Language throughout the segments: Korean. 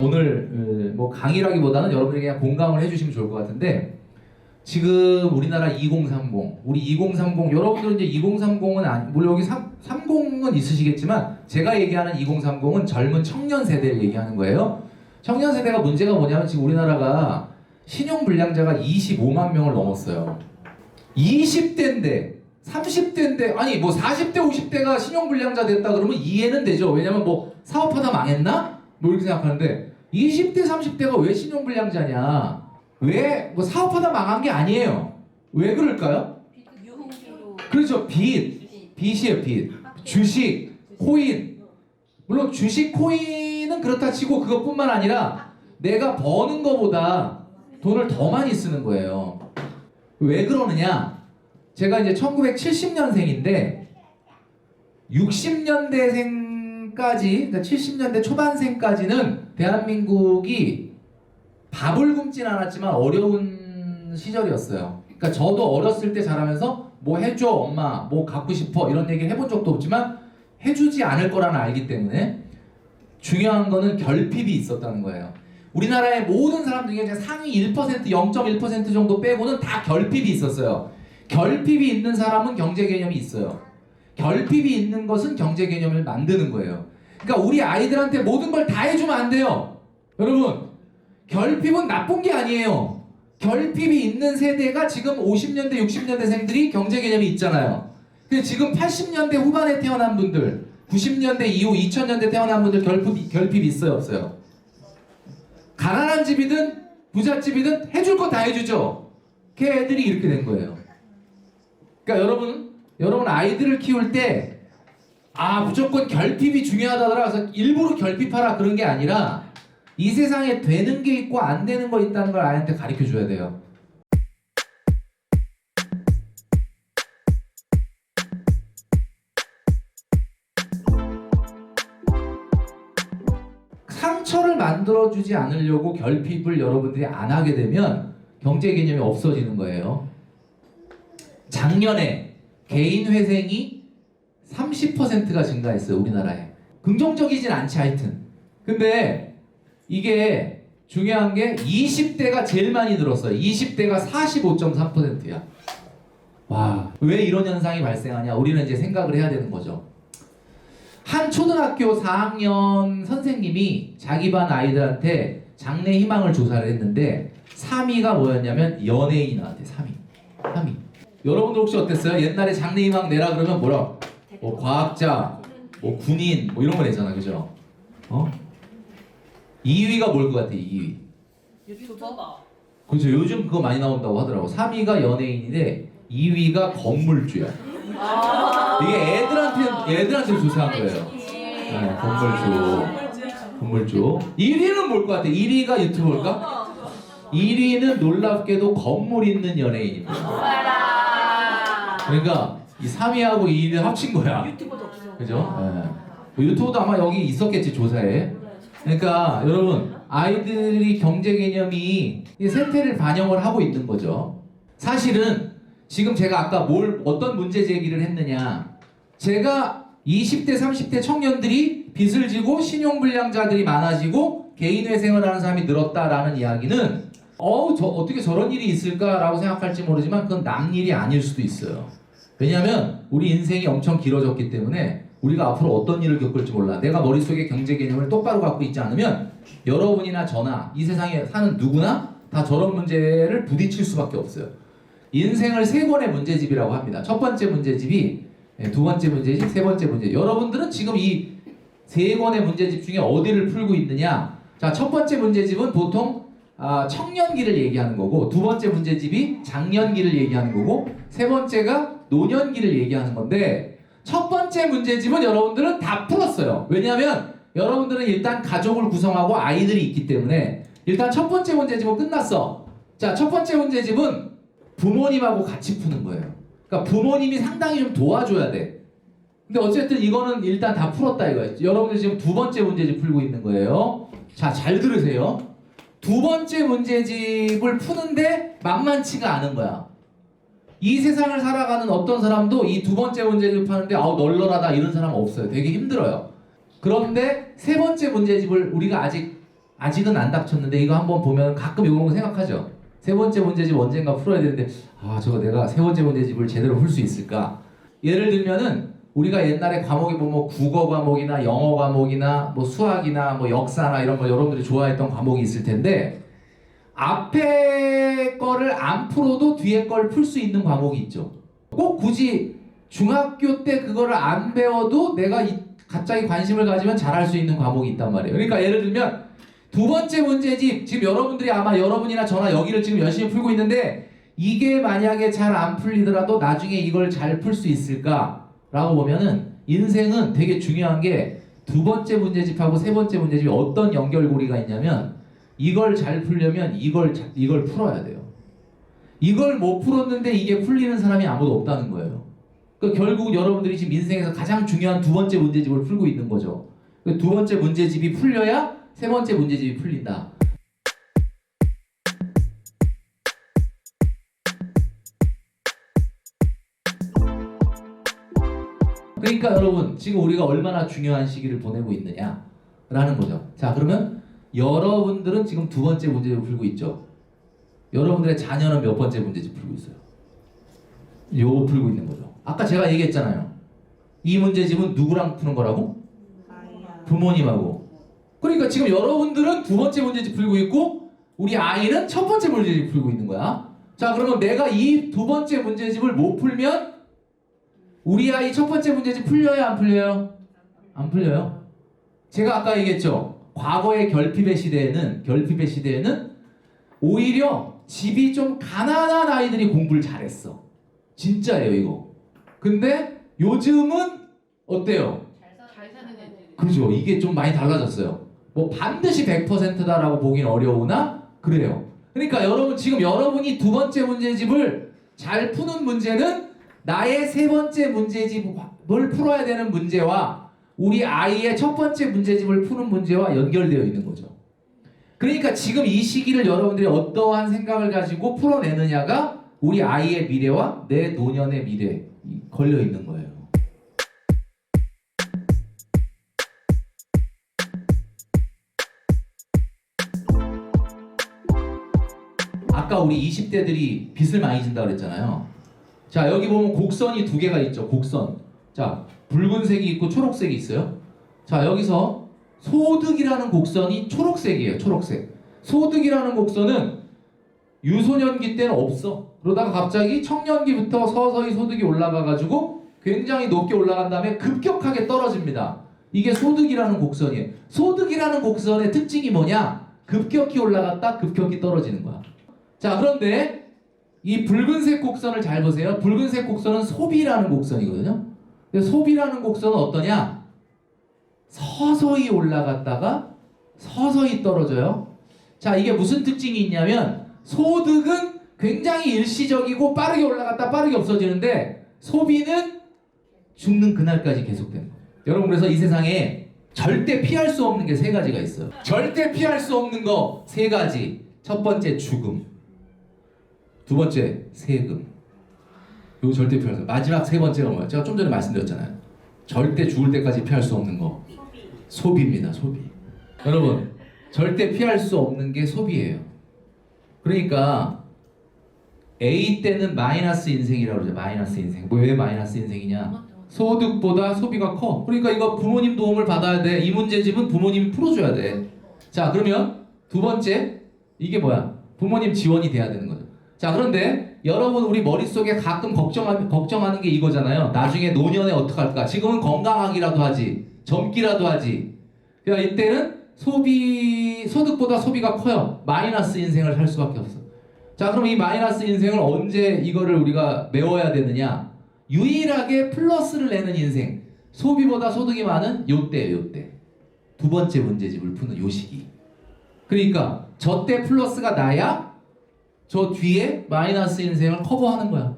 오늘 뭐 강의라기보다는 여러분들이 그냥 공감을 해주시면 좋을 것 같은데, 지금 우리나라 2030, 우리 2030, 여러분들은 이제 2030은 물론 여기 30은 있으시겠지만 제가 얘기하는 2030은 젊은 청년 세대를 얘기하는 거예요. 청년 세대가 문제가 뭐냐면 지금 우리나라가 신용불량자가 25만 명을 넘었어요. 20대인데 30대인데 아니 뭐 40대 50대가 신용불량자 됐다 그러면 이해는 되죠. 왜냐면 뭐 사업하다 망했나? 뭐 이렇게 생각하는데 20대 30대가 왜 신용불량자냐? 왜 뭐 사업하다 망한 게 아니에요. 왜 그럴까요? 유흥비로. 그렇죠. 빚이에요. 빚. 주식, 코인. 물론 주식, 코인은 그렇다 치고 그것뿐만 아니라 내가 버는 거보다 돈을 더 많이 쓰는 거예요. 왜 그러느냐? 제가 이제 1970년생인데 60년대생까지, 그러니까 70년대 초반생까지는 대한민국이 밥을 굶진 않았지만 어려운 시절이었어요. 그러니까 저도 어렸을 때 자라면서 뭐 해줘 엄마, 뭐 갖고 싶어 이런 얘기 해본 적도 없지만 해주지 않을 거라는 알기 때문에 중요한 거는 결핍이 있었다는 거예요. 우리나라의 모든 사람 중에 상위 1%, 0.1% 정도 빼고는 다 결핍이 있었어요. 결핍이 있는 사람은 경제 개념이 있어요. 결핍이 있는 것은 경제 개념을 만드는 거예요. 그러니까 우리 아이들한테 모든 걸 다 해주면 안 돼요. 여러분, 결핍은 나쁜 게 아니에요. 결핍이 있는 세대가 지금 50년대, 60년대생들이 경제 개념이 있잖아요. 근데 지금 80년대 후반에 태어난 분들, 90년대 이후 2000년대 태어난 분들 결핍이 있어요, 없어요? 가난한 집이든 부잣집이든 해줄 거 다 해주죠. 걔 애들이 이렇게 된 거예요. 그러니까 여러분 아이들을 키울 때 무조건 결핍이 중요하다더라 그래서 일부러 결핍하라 그런 게 아니라 이 세상에 되는 게 있고 안 되는 거 있다는 걸 아이한테 가르쳐 줘야 돼요. 상처를 만들어주지 않으려고 결핍을 여러분들이 안 하게 되면 경제 개념이 없어지는 거예요. 작년에 개인 회생이 30%가 증가했어요, 우리나라에. 긍정적이진 않지, 하여튼. 근데 이게 중요한 게 20대가 제일 많이 늘었어요. 20대가 45.3%야. 와, 왜 이런 현상이 발생하냐? 우리는 이제 생각을 해야 되는 거죠. 한 초등학교 4학년 선생님이 자기 반 아이들한테 장래 희망을 조사를 했는데 3위가 뭐였냐면 연예인 나왔대. 3위. 여러분들 혹시 어땠어요? 옛날에 장래 희망 내라 그러면 뭐라? 뭐 과학자, 뭐 군인, 뭐 이런 거 내잖아, 그죠? 2위가 뭘 것 같아? 2위. 유튜버. 그죠? 요즘 그거 많이 나온다고 하더라고. 3위가 연예인인데 2위가 건물주야. 이게 애들한테 조사한 거예요. 네, 건물주. 1위는 뭘 것 같아? 1위가 유튜버일까? 1위는 놀랍게도 건물 있는 연예인입니다. 그러니까 이 3위하고 2위를 합친 거야. 유튜버도 없어. 그죠? 네. 유튜브도 아마 여기 있었겠지, 조사에. 그러니까 여러분, 아이들이 경제 개념이 이 세태를 반영을 하고 있는 거죠. 사실은 지금 제가 아까 어떤 문제 제기를 했느냐, 제가 20대 30대 청년들이 빚을 지고 신용불량자들이 많아지고 개인회생을 하는 사람이 늘었다라는 이야기는 어떻게 저런 일이 있을까라고 생각할지 모르지만 그건 남 일이 아닐 수도 있어요. 왜냐하면 우리 인생이 엄청 길어졌기 때문에 우리가 앞으로 어떤 일을 겪을지 몰라. 내가 머릿속에 경제 개념을 똑바로 갖고 있지 않으면 여러분이나 저나 이 세상에 사는 누구나 다 저런 문제를 부딪힐 수밖에 없어요. 인생을 3권의 문제집이라고 합니다. 첫 번째 문제집이, 두 번째 문제집, 세 번째 문제집. 여러분들은 지금 이 3권의 문제집 중에 어디를 풀고 있느냐? 자, 첫 번째 문제집은 보통 청년기를 얘기하는 거고, 두 번째 문제집이 장년기를 얘기하는 거고, 세 번째가 노년기를 얘기하는 건데, 첫 번째 문제집은 여러분들은 다 풀었어요. 왜냐하면 여러분들은 일단 가족을 구성하고 아이들이 있기 때문에 일단 첫 번째 문제집은 끝났어. 자, 첫 번째 문제집은 부모님하고 같이 푸는 거예요. 그러니까 부모님이 상당히 좀 도와줘야 돼. 근데 어쨌든 이거는 일단 다 풀었다 이거예요. 여러분들 지금 두 번째 문제집 풀고 있는 거예요. 자, 잘 들으세요. 두 번째 문제집을 푸는데 만만치가 않은 거야. 이 세상을 살아가는 어떤 사람도 이 두 번째 문제집을 푸는데 널널하다 이런 사람 없어요. 되게 힘들어요. 그런데 세 번째 문제집을 우리가 아직 아직은 안 닥쳤는데 이거 한번 보면 가끔 이런 거 생각하죠. 세 번째 문제집 언젠가 풀어야 되는데 저거 내가 세 번째 문제집을 제대로 풀 수 있을까? 예를 들면은 우리가 옛날에 과목이 뭐 국어 과목이나 영어 과목이나 뭐 수학이나 뭐 역사나 이런 거 여러분들이 좋아했던 과목이 있을 텐데 앞에 거를 안 풀어도 뒤에 걸 풀 수 있는 과목이 있죠. 꼭 굳이 중학교 때 그거를 안 배워도 내가 갑자기 관심을 가지면 잘할 수 있는 과목이 있단 말이에요. 그러니까 예를 들면 두 번째 문제집 지금 여러분들이 아마 여러분이나 저나 여기를 지금 열심히 풀고 있는데 이게 만약에 잘 안 풀리더라도 나중에 이걸 잘 풀 수 있을까? 라고 보면은 인생은 되게 중요한 게 두 번째 문제집하고 세 번째 문제집이 어떤 연결고리가 있냐면 이걸 잘 풀려면 이걸 풀어야 돼요. 이걸 못 풀었는데 이게 풀리는 사람이 아무도 없다는 거예요. 그러니까 결국 여러분들이 지금 인생에서 가장 중요한 두 번째 문제집을 풀고 있는 거죠. 두 번째 문제집이 풀려야 세 번째 문제집이 풀린다. 그러니까 여러분 지금 우리가 얼마나 중요한 시기를 보내고 있느냐라는 거죠. 자, 그러면 여러분들은 지금 두 번째 문제집을 풀고 있죠. 여러분들의 자녀는 몇 번째 문제집 풀고 있어요? 요거 풀고 있는 거죠. 아까 제가 얘기했잖아요. 이 문제집은 누구랑 푸는 거라고? 부모님하고. 그러니까 지금 여러분들은 두 번째 문제집 풀고 있고 우리 아이는 첫 번째 문제집 풀고 있는 거야. 자, 그러면 내가 이 두 번째 문제집을 못 풀면 우리 아이 첫 번째 문제집 풀려요? 안 풀려요? 안 풀려요. 제가 아까 얘기했죠. 과거의 결핍의 시대에는 오히려 집이 좀 가난한 아이들이 공부를 잘했어. 진짜예요, 이거. 근데 요즘은 어때요? 잘 사는 애들. 그죠. 이게 좀 많이 달라졌어요. 뭐 반드시 100%다라고 보긴 어려우나 그래요. 그러니까 여러분 지금 여러분이 두 번째 문제집을 잘 푸는 문제는 나의 세 번째 문제집을 풀어야 되는 문제와 우리 아이의 첫 번째 문제집을 푸는 문제와 연결되어 있는 거죠. 그러니까 지금 이 시기를 여러분들이 어떠한 생각을 가지고 풀어내느냐가 우리 아이의 미래와 내 노년의 미래에 걸려 있는 거예요. 아까 우리 20대들이 빚을 많이 진다 그랬잖아요. 자, 여기 보면 곡선이 두 개가 있죠. 곡선. 자, 붉은색이 있고 초록색이 있어요. 자, 여기서 소득이라는 곡선이 초록색이에요. 초록색. 소득이라는 곡선은 유소년기 때는 없어. 그러다가 갑자기 청년기부터 서서히 소득이 올라가가지고 굉장히 높게 올라간 다음에 급격하게 떨어집니다. 이게 소득이라는 곡선이에요. 소득이라는 곡선의 특징이 뭐냐? 급격히 올라갔다 급격히 떨어지는 거야. 자, 그런데 이 붉은색 곡선을 잘 보세요. 붉은색 곡선은 소비라는 곡선이거든요. 근데 소비라는 곡선은 어떠냐? 서서히 올라갔다가 서서히 떨어져요. 자, 이게 무슨 특징이 있냐면 소득은 굉장히 일시적이고 빠르게 올라갔다 빠르게 없어지는데 소비는 죽는 그날까지 계속되는 거예요. 여러분, 그래서 이 세상에 절대 피할 수 없는 게 세 가지가 있어요. 절대 피할 수 없는 거 세 가지. 첫 번째 죽음, 두 번째 세금. 이거 절대 피할 수 없어요. 마지막 세 번째가 뭐예요? 제가 좀 전에 말씀드렸잖아요. 절대 죽을 때까지 피할 수 없는 거 소비입니다. 소비. 여러분, 절대 피할 수 없는 게 소비예요. 그러니까 A 때는 마이너스 인생이라고 그러죠. 마이너스 인생. 왜 마이너스 인생이냐? 소득보다 소비가 커. 그러니까 이거 부모님 도움을 받아야 돼. 이 문제집은 부모님이 풀어줘야 돼. 자, 그러면 두 번째, 이게 뭐야? 부모님 지원이 돼야 되는 거죠. 자, 그런데 여러분 우리 머릿속에 가끔 걱정하는 게 이거잖아요. 나중에 노년에 어떡할까? 지금은 건강하기라도 하지, 젊기라도 하지. 그러니까 이때는 소득보다 소비가 커요. 마이너스 인생을 살 수밖에 없어. 자, 그럼 이 마이너스 인생을 언제 이거를 우리가 메워야 되느냐? 유일하게 플러스를 내는 인생, 소비보다 소득이 많은 요때예요. 요때. 두 번째 문제집을 푸는 요 시기. 그러니까 저 때 플러스가 나야 저 뒤에 마이너스 인생을 커버하는 거야.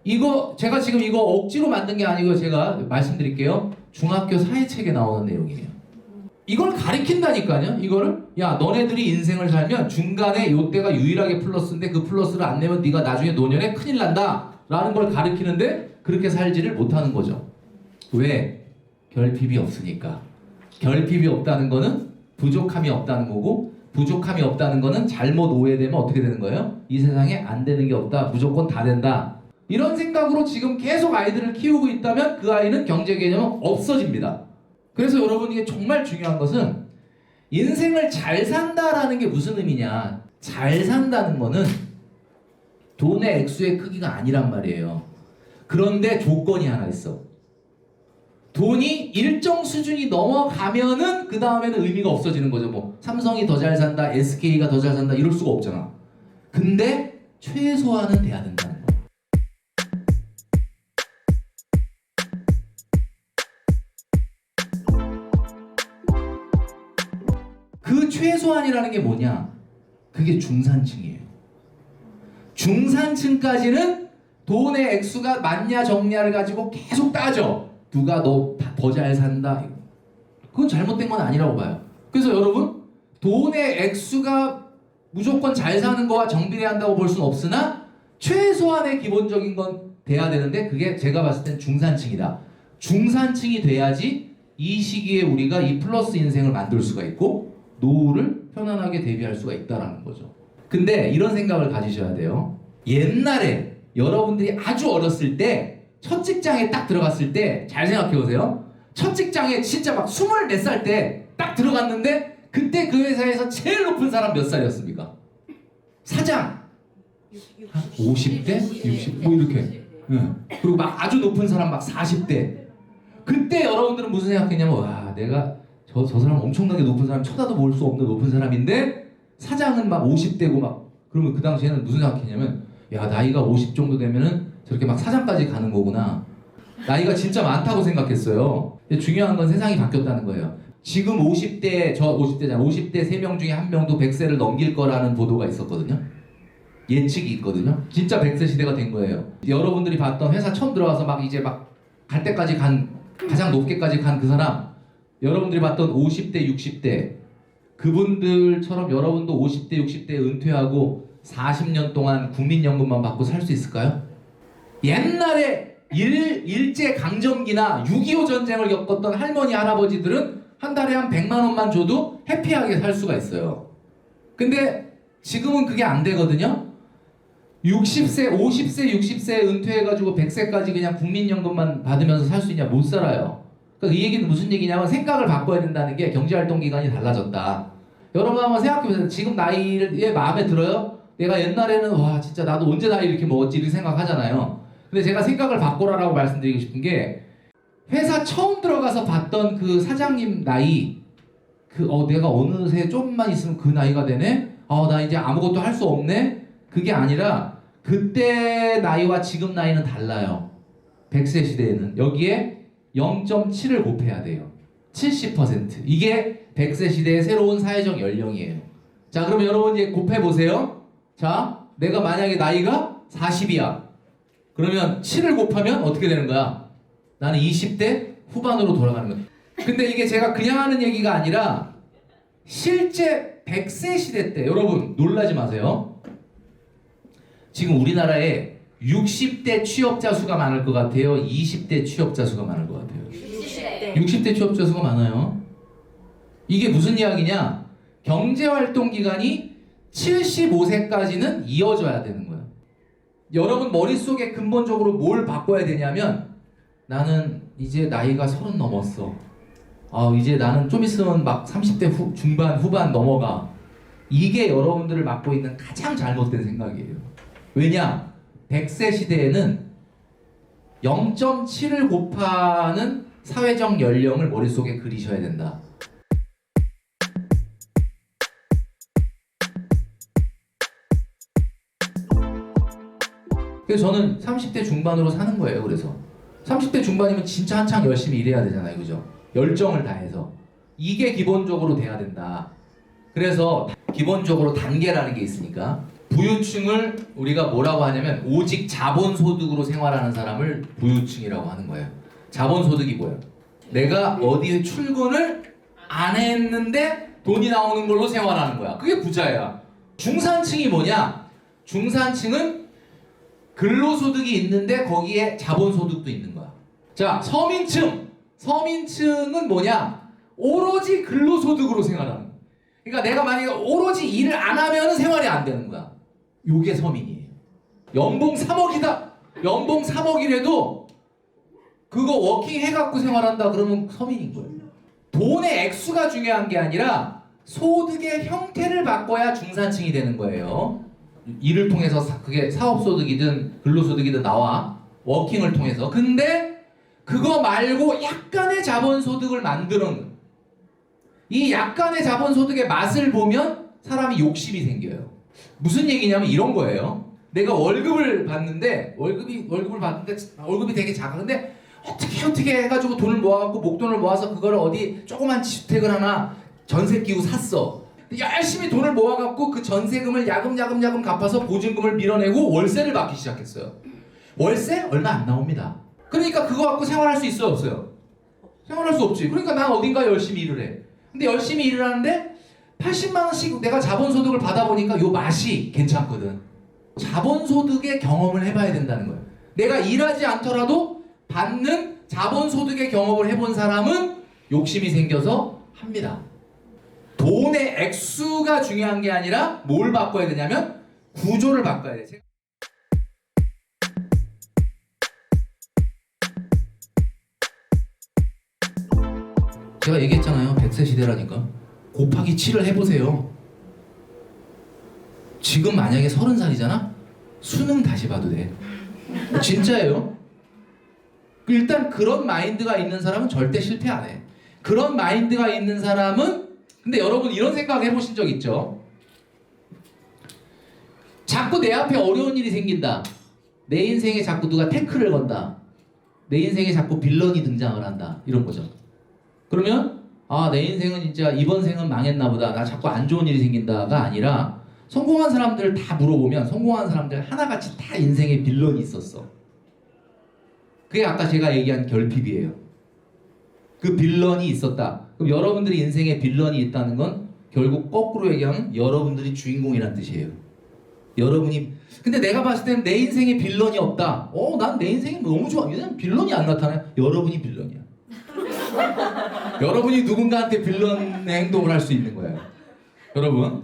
이거 제가 지금 이거 억지로 만든 게 아니고 제가 말씀드릴게요. 중학교 사회책에 나오는 내용이에요. 이걸 가리킨다니까요. 이거를 야, 너네들이 인생을 살면 중간에 요때가 유일하게 플러스인데 그 플러스를 안 내면 네가 나중에 노년에 큰일 난다 라는 걸 가리키는데 그렇게 살지를 못하는 거죠. 왜? 결핍이 없으니까. 결핍이 없다는 거는 부족함이 없다는 거고 부족함이 없다는 거는 잘못 오해되면 어떻게 되는 거예요? 이 세상에 안 되는 게 없다. 무조건 다 된다. 이런 생각으로 지금 계속 아이들을 키우고 있다면 그 아이는 경제 개념은 없어집니다. 그래서 여러분 이게 정말 중요한 것은 인생을 잘 산다라는 게 무슨 의미냐? 잘 산다는 거는 돈의 액수의 크기가 아니란 말이에요. 그런데 조건이 하나 있어. 돈이 일정 수준이 넘어가면은 그 다음에는 의미가 없어지는 거죠. 뭐 삼성이 더 잘 산다, SK가 더 잘 산다 이럴 수가 없잖아. 근데 최소한은 돼야 된다는 거야. 그 최소한이라는 게 뭐냐? 그게 중산층이에요. 중산층까지는 돈의 액수가 맞냐 적냐를 가지고 계속 따져. 누가 너 더 잘 산다. 그건 잘못된 건 아니라고 봐요. 그래서 여러분 돈의 액수가 무조건 잘 사는 거와 정비례한다고 볼 수는 없으나 최소한의 기본적인 건 돼야 되는데 그게 제가 봤을 땐 중산층이다. 중산층이 돼야지 이 시기에 우리가 이 플러스 인생을 만들 수가 있고 노후를 편안하게 대비할 수가 있다는 거죠. 근데 이런 생각을 가지셔야 돼요. 옛날에 여러분들이 아주 어렸을 때 첫 직장에 딱 들어갔을 때 잘 생각해 보세요. 첫 직장에 진짜 막 24살 때 딱 들어갔는데 그때 그 회사에서 제일 높은 사람 몇 살이었습니까? 사장 50대? 60? 뭐 이렇게. 그리고 막 아주 높은 사람 막 40대. 그때 여러분들은 무슨 생각했냐면 와 내가 저 사람 엄청나게 높은 사람 쳐다도 볼 수 없는 높은 사람인데 사장은 막 50대고 막 그러면 그 당시에는 무슨 생각했냐면 야 나이가 50 정도 되면은 저렇게 막 사장까지 가는 거구나. 나이가 진짜 많다고 생각했어요. 근데 중요한 건 세상이 바뀌었다는 거예요. 지금 50대, 저 50대잖아. 50대 3명 중에 1명도 100세를 넘길 거라는 보도가 있었거든요. 예측이 있거든요. 진짜 100세 시대가 된 거예요. 여러분들이 봤던 회사 처음 들어가서 막 이제 막 갈 때까지 간, 가장 높게까지 간 그 사람, 여러분들이 봤던 50대, 60대, 그분들처럼 여러분도 50대, 60대 은퇴하고 40년 동안 국민연금만 받고 살 수 있을까요? 옛날에 일제 강점기나 6.25 전쟁을 겪었던 할머니 할아버지들은 한 달에 한 100만 원만 줘도 해피하게 살 수가 있어요. 근데 지금은 그게 안 되거든요. 60세, 50세, 60세 은퇴해가지고 100세까지 그냥 국민연금만 받으면서 살 수 있냐? 못 살아요. 그러니까 이 얘기는 무슨 얘기냐면 생각을 바꿔야 된다는 게 경제활동 기간이 달라졌다. 여러분 한번 생각해보세요. 지금 나이에 마음에 들어요? 내가 옛날에는 와 진짜 나도 언제 나이 이렇게 먹었지 이렇게 생각하잖아요. 근데 제가 생각을 바꾸라라고 말씀드리고 싶은 게 회사 처음 들어가서 봤던 그 사장님 나이 내가 어느새 좀만 있으면 그 나이가 되네? 나 이제 아무것도 할 수 없네? 그게 아니라 그때 나이와 지금 나이는 달라요. 100세 시대에는 여기에 0.7을 곱해야 돼요. 70%. 이게 100세 시대의 새로운 사회적 연령이에요. 자 그럼 여러분 이제 곱해보세요. 자 내가 만약에 나이가 40이야. 그러면 7을 곱하면 어떻게 되는 거야? 나는 20대 후반으로 돌아가는 거야. 근데 이게 제가 그냥 하는 얘기가 아니라 실제 100세 시대 때 여러분 놀라지 마세요. 지금 우리나라에 60대 취업자 수가 많을 것 같아요? 20대 취업자 수가 많을 것 같아요? 60대 취업자 수가 많아요. 이게 무슨 이야기냐? 경제활동 기간이 75세까지는 이어져야 되는 거예요. 여러분 머릿속에 근본적으로 뭘 바꿔야 되냐면 나는 이제 나이가 30 넘었어. 이제 나는 좀 있으면 막 30대 중반 후반 넘어가. 이게 여러분들을 맡고 있는 가장 잘못된 생각이에요. 왜냐? 100세 시대에는 0.7을 곱하는 사회적 연령을 머릿속에 그리셔야 된다. 그래서 저는 30대 중반으로 사는 거예요. 그래서 30대 중반이면 진짜 한창 열심히 일해야 되잖아요. 그죠? 열정을 다해서. 이게 기본적으로 돼야 된다. 그래서 기본적으로 단계라는 게 있으니까 부유층을 우리가 뭐라고 하냐면 오직 자본소득으로 생활하는 사람을 부유층이라고 하는 거예요. 자본소득이 뭐예요? 내가 어디에 출근을 안 했는데 돈이 나오는 걸로 생활하는 거야. 그게 부자야. 중산층이 뭐냐? 중산층은 근로소득이 있는데 거기에 자본소득도 있는 거야. 자, 서민층은 뭐냐? 오로지 근로소득으로 생활하는 거야. 그러니까 내가 만약에 오로지 일을 안 하면 생활이 안 되는 거야. 요게 서민이에요. 연봉 3억이다. 연봉 3억이라도 그거 워킹 해갖고 생활한다 그러면 서민인 거예요. 돈의 액수가 중요한 게 아니라 소득의 형태를 바꿔야 중산층이 되는 거예요. 일을 통해서 그게 사업소득이든 근로소득이든 나와. 워킹을 통해서. 근데 그거 말고 약간의 자본소득을 만드는 이 약간의 자본소득의 맛을 보면 사람이 욕심이 생겨요. 무슨 얘기냐면 이런 거예요. 내가 월급을 받는데 월급이 되게 작아. 근데 어떻게 해가지고 돈을 모아갖고 목돈을 모아서 그거를 어디 조그만 주택을 하나 전세 끼고 샀어. 열심히 돈을 모아갖고 그 전세금을 야금야금 갚아서 보증금을 밀어내고 월세를 받기 시작했어요. 월세 얼마 안 나옵니다. 그러니까 그거 갖고 생활할 수 있어요, 없어요? 생활할 수 없지. 그러니까 난 어딘가 열심히 일을 해. 근데 열심히 일을 하는데 80만 원씩 내가 자본소득을 받아보니까 요 맛이 괜찮거든. 자본소득의 경험을 해봐야 된다는 거예요. 내가 일하지 않더라도 받는 자본소득의 경험을 해본 사람은 욕심이 생겨서 합니다. 돈의 액수가 중요한 게 아니라 뭘 바꿔야 되냐면 구조를 바꿔야 돼. 제가 얘기했잖아요. 100세 시대라니까. 곱하기 7을 해보세요. 지금 만약에 30살이잖아? 수능 다시 봐도 돼. 진짜예요. 일단 그런 마인드가 있는 사람은 절대 실패 안 해. 그런 마인드가 있는 사람은 근데 여러분 이런 생각 해보신 적 있죠? 자꾸 내 앞에 어려운 일이 생긴다. 내 인생에 자꾸 누가 태클을 건다. 내 인생에 자꾸 빌런이 등장을 한다. 이런 거죠. 그러면 아, 내 인생은 진짜 이번 생은 망했나 보다. 나 자꾸 안 좋은 일이 생긴다가 아니라 성공한 사람들 다 물어보면 성공한 사람들 하나같이 다 인생에 빌런이 있었어. 그게 아까 제가 얘기한 결핍이에요. 그 빌런이 있었다. 그럼 여러분들이 인생에 빌런이 있다는 건 결국 거꾸로 얘기하면 여러분들이 주인공이란 뜻이에요. 여러분이 근데 내가 봤을 때는 내 인생에 빌런이 없다. 난 내 인생이 너무 좋아. 왜냐면 빌런이 안 나타나요. 여러분이 빌런이야. 여러분이 누군가한테 빌런의 행동을 할 수 있는 거예요. 여러분.